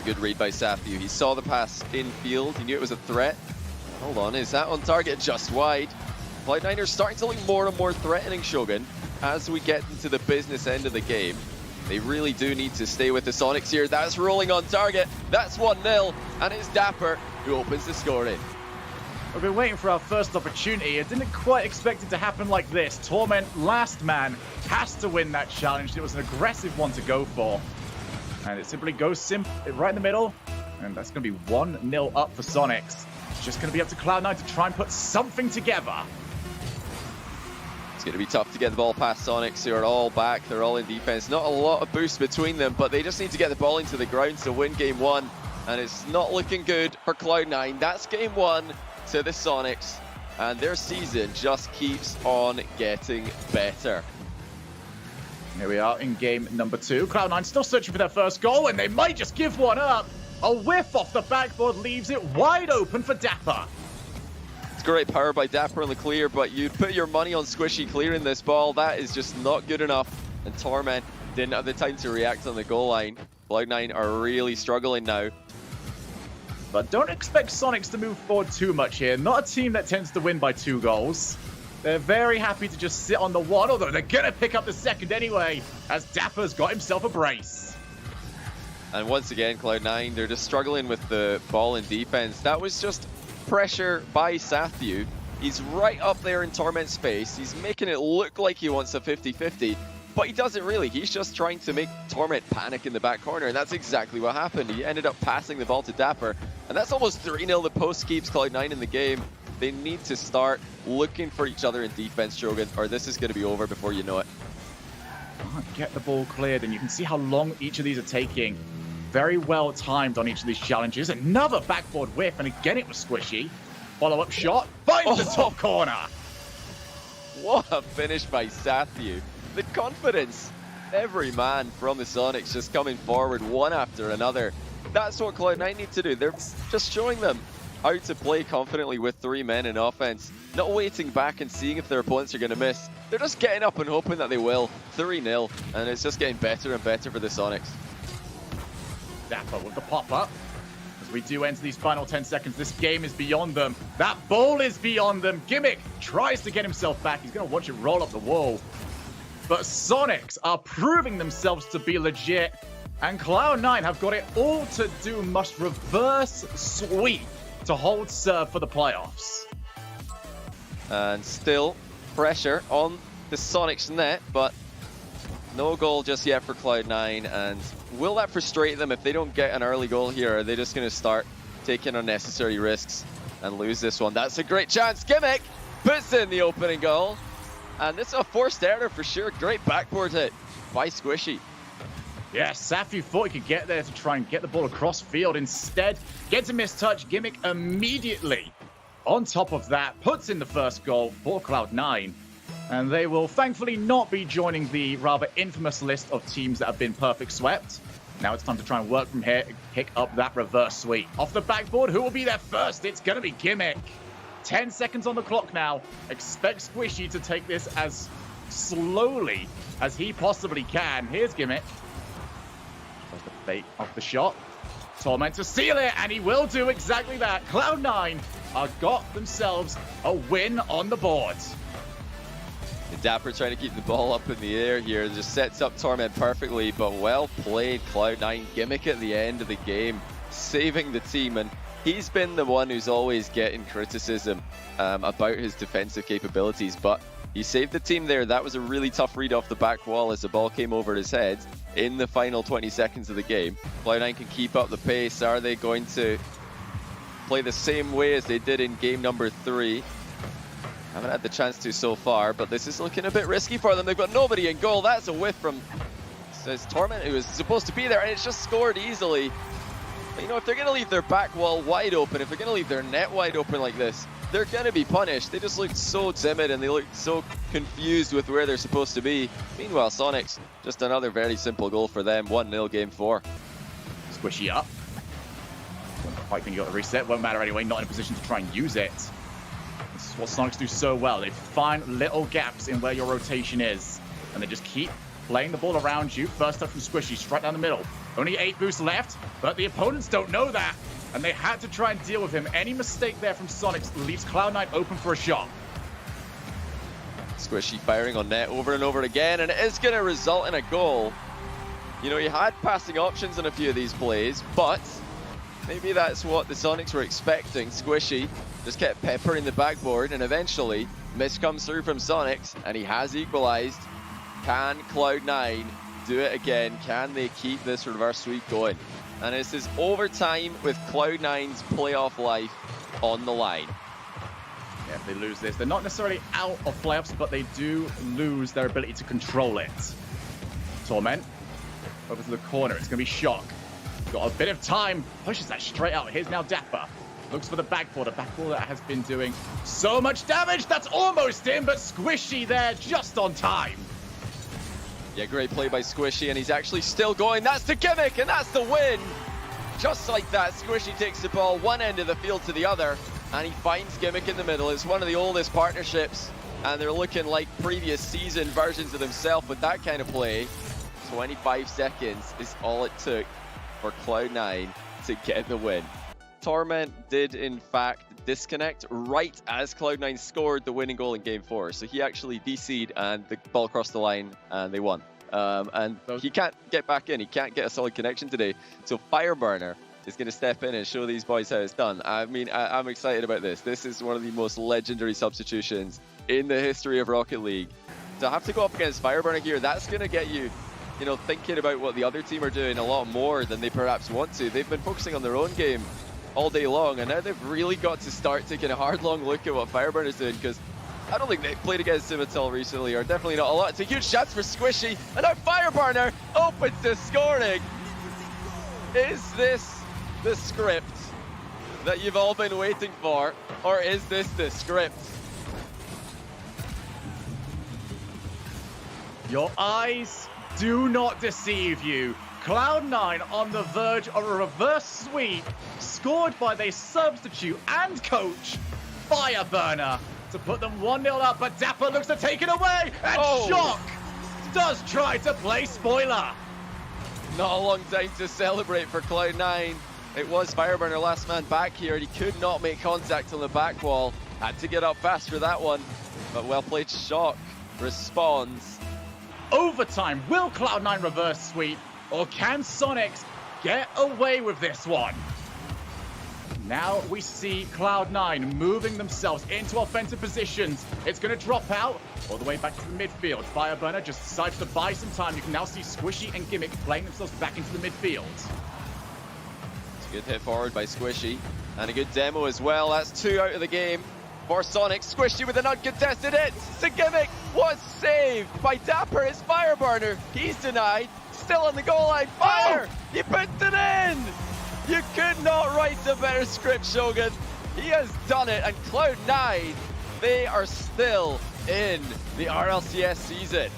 good read by Sathyu. He saw the pass in field. He knew it was a threat. Hold on, is that on target? Just wide. Cloud9 are starting to look more and more threatening, Shogun, as we get into the business end of the game. They really do need to stay with the Soniqs here. That's rolling on target. That's 1-0, and it's Dapper who opens the scoring. We've been waiting for our first opportunity. I didn't quite expect it to happen like this. Torment, last man, has to win that challenge. It was an aggressive one to go for. And it simply goes right in the middle. And that's going to be 1-0 up for Soniqs. It's just going to be up to Cloud9 to try and put something together. It's going to be tough to get the ball past Soniqs, who are all back. They're all in defense. Not a lot of boost between them, but they just need to get the ball into the ground to win game one. And it's not looking good for Cloud9. That's game one to the Soniqs. And their season just keeps on getting better. Here we are in game number 2. Cloud9 still searching for their first goal, and they might just give one up. A whiff off the backboard leaves it wide open for Dapper. It's great power by Dapper on the clear, but you put your money on Squishy clearing this ball. That is just not good enough. And Torment didn't have the time to react on the goal line. Cloud9 are really struggling now. But don't expect Soniqs to move forward too much here. Not a team that tends to win by 2 goals. They're very happy to just sit on the one, although they're going to pick up the second anyway, as Dapper's got himself a brace. And once again, Cloud9, they're just struggling with the ball in defense. That was just pressure by Sathyu. He's right up there in Torment's space. He's making it look like he wants a 50-50, but he doesn't really. He's just trying to make Torment panic in the back corner, and that's exactly what happened. He ended up passing the ball to Dapper, and that's almost 3-0. The post keeps Cloud9 in the game. They need to start looking for each other in defense, Shogun, or this is going to be over before you know it. Get the ball cleared, and you can see how long each of these are taking. Very well timed on each of these challenges. Another backboard whiff, and again it was Squishy. Follow-up shot, finds the top corner. What a finish by Sathyu. The confidence. Every man from the Soniqs just coming forward one after another. That's what Cloud9 need to do. They're just showing them how to play confidently with 3 men in offense. Not waiting back and seeing if their opponents are going to miss. They're just getting up and hoping that they will. 3-0, and it's just getting better and better for the Soniqs. Dapper with the pop-up. As we do enter these final 10 seconds, this game is beyond them. That ball is beyond them. Gimmick tries to get himself back. He's going to watch it roll up the wall. But Soniqs are proving themselves to be legit. And Cloud9 have got it all to do. Must reverse sweep to hold serve for the playoffs. And still pressure on the Soniqs net, but no goal just yet for Cloud9. And will that frustrate them if they don't get an early goal here? Or are they just going to start taking unnecessary risks and lose this one? That's a great chance. Gimmick puts in the opening goal. And this is a forced error for sure. Great backboard hit by Squishy. Yeah, Sathyu thought he could get there to try and get the ball across field. Instead, gets a mistouch. Gimmick immediately on top of that puts in the first goal for Cloud9. And they will thankfully not be joining the rather infamous list of teams that have been perfect swept. Now it's time to try and work from here and pick up that reverse sweep. Off the backboard, who will be there first? It's going to be Gimmick. 10 seconds on the clock now. Expect Squishy to take this as slowly as he possibly can. Here's Gimmick. Tries to fake off the shot. Torment to seal it, and he will do exactly that. Cloud9 have got themselves a win on the board. Dapper trying to keep the ball up in the air here. Just sets up Torment perfectly, but well played, Cloud9. Gimmick at the end of the game, saving the team. And he's been the one who's always getting criticism about his defensive capabilities, but he saved the team there. That was a really tough read off the back wall as the ball came over his head in the final 20 seconds of the game. Cloud9 can keep up the pace. Are they going to play the same way as they did in game number 3? Haven't had the chance to so far, but this is looking a bit risky for them. They've got nobody in goal. That's a whiff from Torment, who was supposed to be there, and it's just scored easily. But, you know, if they're going to leave their back wall wide open, if they're going to leave their net wide open like this, they're going to be punished. They just looked so timid and they looked so confused with where they're supposed to be. Meanwhile, Soniqs, just another very simple goal for them. 1-0 game 4. Squishy up. Don't quite think you got the reset. Won't matter anyway. Not in a position to try and use it. This is what Soniqs do so well. They find little gaps in where your rotation is, and they just keep playing the ball around you. First up from Squishy, straight down the middle. Only 8 boosts left, but the opponents don't know that, and they had to try and deal with him. Any mistake there from Soniqs leaves Cloud9 open for a shot. Squishy firing on net over and over again, and it is going to result in a goal. You know, he had passing options in a few of these plays, but maybe that's what the Soniqs were expecting. Squishy just kept peppering the backboard, and eventually miss comes through from Soniqs, and he has equalized. Can Cloud9 do it again? Can they keep this reverse sweep going? And this is overtime with Cloud9's playoff life on the line. Yeah, if they lose this, they're not necessarily out of playoffs, but they do lose their ability to control it. Torment over to the corner. It's going to be Shock. Got a bit of time. Pushes that straight out. Here's now Dapper. Looks for the backboard. A backboard that has been doing so much damage. That's almost in, but Squishy there just on time. Yeah, great play by Squishy, and he's actually still going. That's the gimmick, and that's the win. Just like that, Squishy takes the ball one end of the field to the other, and he finds Gimmick in the middle. It's one of the oldest partnerships, and they're looking like previous season versions of themselves with that kind of play. 25 seconds is all it took for Cloud9 to get the win. Torment did, in fact, disconnect right as Cloud9 scored the winning goal in Game 4. So he actually DC'd and the ball crossed the line and they won. And he can't get back in. He can't get a solid connection today. So Fireburner is going to step in and show these boys how it's done. I mean, I'm excited about this. This is one of the most legendary substitutions in the history of Rocket League. To have to go up against Fireburner here, that's going to get you, you know, thinking about what the other team are doing a lot more than they perhaps want to. They've been focusing on their own game all day long, and now they've really got to start taking a hard, long look at what Fireburner's doing, because I don't think they've played against him at all recently, or definitely not a lot. It's a huge chance for Squishy, and now Fireburner opens to scoring. Is this the script that you've all been waiting for, or is this the script? Your eyes do not deceive you. Cloud9 on the verge of a reverse sweep, scored by their substitute and coach, Fireburner, to put them 1-0 up, but Dapper looks to take it away, and Shock does try to play spoiler. Not a long time to celebrate for Cloud9. It was Fireburner last man back here, and he could not make contact on the back wall. Had to get up fast for that one, but well played. Shock responds. Overtime, will Cloud9 reverse sweep, or can Soniqs get away with this one? Now we see Cloud9 moving themselves into offensive positions. It's going to drop out all the way back to the midfield. Fireburner just decides to buy some time. You can now see Squishy and Gimmick playing themselves back into the midfield. It's a good hit forward by Squishy, and a good demo as well. That's 2 out of the game for Soniqs. Squishy with an uncontested hit. The Gimmick was saved by Dapper. It's Fireburner. He's denied. Still on the goal line. Fire! He puts it in! You could not write a better script, Shogun. He has done it, and Cloud9, they are still in the RLCS season.